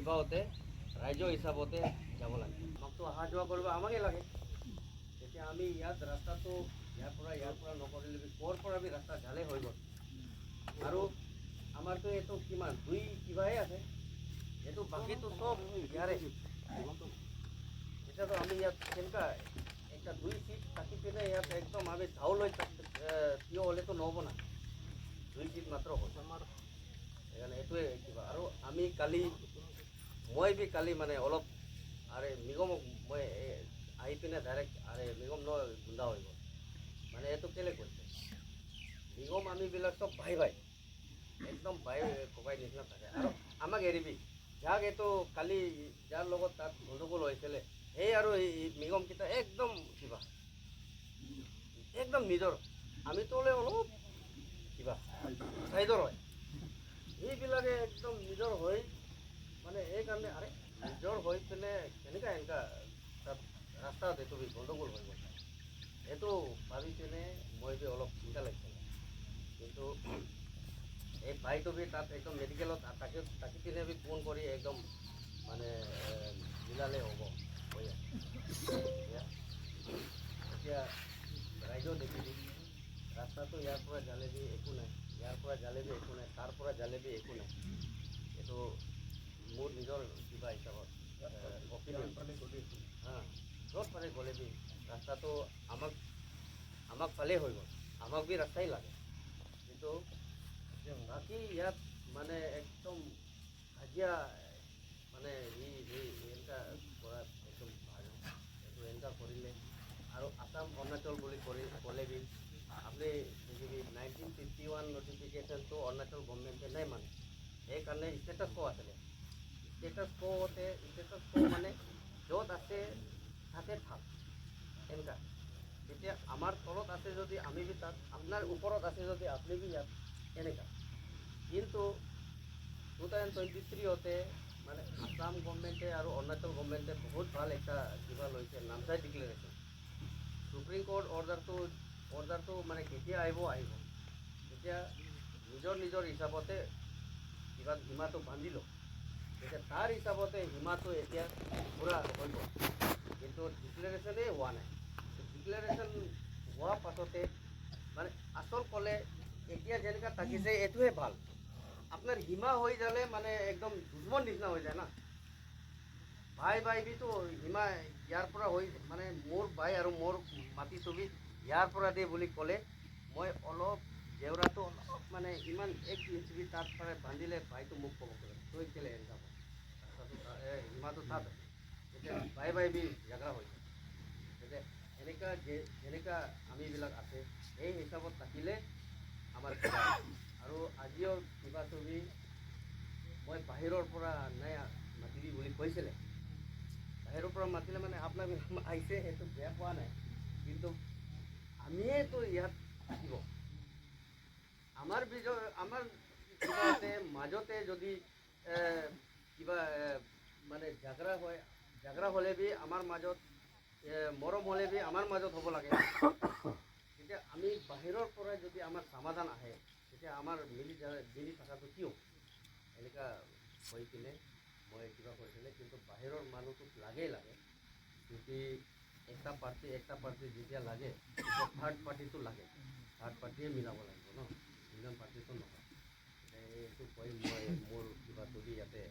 কিবাতে ৰাজ্য হিচাপতে যাব লাগে। আমাকতো অহা যোৱা কৰিব আমাকে লাগে। তেতিয়া আমি ইয়াত ৰাস্তাটো ইয়াৰ পৰা নকৰিলে ক'ৰ পৰা আমি ৰাস্তা ঢালে হৈ গ'ল। আৰু আমাৰতো এইটো কিমান দুই কিবাহে আছে, এইটো বাকীটো চব ইয়াৰে। এতিয়াতো আমি ইয়াত কেনেকুৱা একটা 2 ফিট থাকি পিনে ইয়াত একদম আমি ঝাউলৈ থিয় হ'লেতো নহ'ব না, 2 ফিট মাত্ৰ হ'ল আমাৰ। সেইকাৰণে এইটোৱে কিবা। আৰু আমি মই কালি মানে অলপ আৰে নিগমক মই আহি পিনে ডাইৰেক্ট আৰে নিগম নহয় গুণ্ডা হৈ গ'ল। মানে এইটো কেলে কৰিছে নিগম আমিবিলাক চব ভাই একদম ভাই ককাই নিচিনা থাকে। আৰু আমাক এৰিবি যাক এইটো কালি যাৰ লগত তাত গণ্ডগোল হৈছিলে সেই আৰু এই নিগমকেইটা একদম কিবা একদম নিজৰ, আমিতো হ'লে অলপ কিবা চাইডৰ হয়, এইবিলাকে একদম নিজৰ হৈ মানে সেইকাৰণে আৰে নিজৰ হৈ পিনে এনেকা তাত ৰাস্তাত এইটো গণ্ডগোল হৈ গ'ল। এইটো ভাবি পিনে মই অলপ চিন্তা লাগিছিলে। কিন্তু এই ভাইটো তাত একদম মেডিকেলত থাকি পিনে ফোন কৰি একদম মানে মিলালে হ'ব হৈ আছে। এতিয়া ৰাইজেও দেখিবি ৰাস্তাটো ইয়াৰ পৰা জালেবি একো নাই, ইয়াৰ পৰা জালেবি একো নাই, তাৰ পৰা জালেবি একো নাই। এইটো মোৰ নিজৰ কিবা হিচাপত অপিনিয়ন। য'ত পাৰে গ'লেবি ৰাস্তাটো আমাক পালেই হৈ গ'ল, আমাক বি ৰাস্তাই লাগে। কিন্তু বাকী ইয়াত মানে একদম কাজিয়া মানে এনেকুৱা কৰা একদম ভাল। এইটো এনেকুৱা কৰিলে আৰু আসাম অৰুণাচল বুলি ক'লেবি আপুনি দেখিবি 1951 নটিফিকেশ্যনটো অৰুণাচল গভৰ্ণমেণ্টে নাই মানে। সেইকাৰণে ষ্টেটাছ ক' আছিলে, ষ্টেটাছ ক' মানে য'ত আছে তাতে থাক এনেকুৱা। এতিয়া আমাৰ তলত আছে যদি আমি বি তাত, আপোনাৰ ওপৰত আছে যদি আপুনি বি ইয়াত এনেকুৱা। কিন্তু 2023 মানে আসাম গভৰ্ণমেণ্টে আৰু অৰুণাচল গভৰ্ণমেণ্টে বহুত ভাল একটা কিবা লৈছে, নামচাই ডিক্লেৰেশ্যন। সুপ্ৰিম কোৰ্ট অৰ্ডাৰটো মানে কেতিয়া আহিব তেতিয়া নিজৰ হিচাপতে কিবা সীমাটো বান্ধি লওক। এতিয়া তাৰ হিচাপতে সীমাটো এতিয়া পূৰা হৈ গ'ল, কিন্তু ডিক্লেৰেশ্যনেই হোৱা নাই। ডিক্লেৰেশ্যন হোৱাৰ পাছতে মানে আচল ক'লে এতিয়া যেনেকুৱা থাকিছে এইটোৱে ভাল। আপোনাৰ সীমা হৈ যালে মানে একদম দুশ্মন নিচিনা হৈ যায় না। ভাই বিতো সীমা ইয়াৰ পৰা হৈ মানে মোৰ ভাই আৰু মোৰ মাটি ছবি ইয়াৰ পৰা দে বুলি ক'লে মই অলপ জেওৰাটো অলপ মানে ইমান 1 ইঞ্চি তাত পাৰে বান্ধিলে ভাইটো মোক ক'ব পাৰে তই কেলে এনেকুৱা ৰাস্তাটো সীমাটো তাত আছে। এতিয়া ভাই বি ঝগড়া হৈ যায়। এতিয়া যেনেকুৱা আমিবিলাক আছে সেই হিচাপত থাকিলে আমাৰ কিবা। আৰু আজিও কিবা ছবি মই বাহিৰৰ পৰা নাই মাতিবি বুলি কৈছিলে। বাহিৰৰ পৰা মাতিলে মানে আপোনাক আহিছে সেইটো বেয়া পোৱা নাই, কিন্তু আমিয়েতো ইয়াত থাকিব। আমাৰ কিবাতে মাজতে যদি কিবা মানে ঝগড়া হ'লে বি আমাৰ মাজত মৰম হ'লে বি আমাৰ মাজত হ'ব লাগে। তেতিয়া আমি বাহিৰৰ পৰা যদি আমাৰ সমাধান আহে তেতিয়া আমাৰ মিলি থকাটো কিয় এনেকুৱা হৈ কিনে মই কিবা কৈছিলে। কিন্তু বাহিৰৰ মানুহটোক লাগে যদি একটা পাৰ্টি যেতিয়া লাগে তেতিয়া থাৰ্ড পাৰ্টিটো লাগে, থাৰ্ড পাৰ্টিয়ে মিলাব লাগিব ন, ইণ্ডিয়ান পাৰ্টিটো নহয়। এইটো কৈ মই মোৰ কিবা ছবি ইয়াতে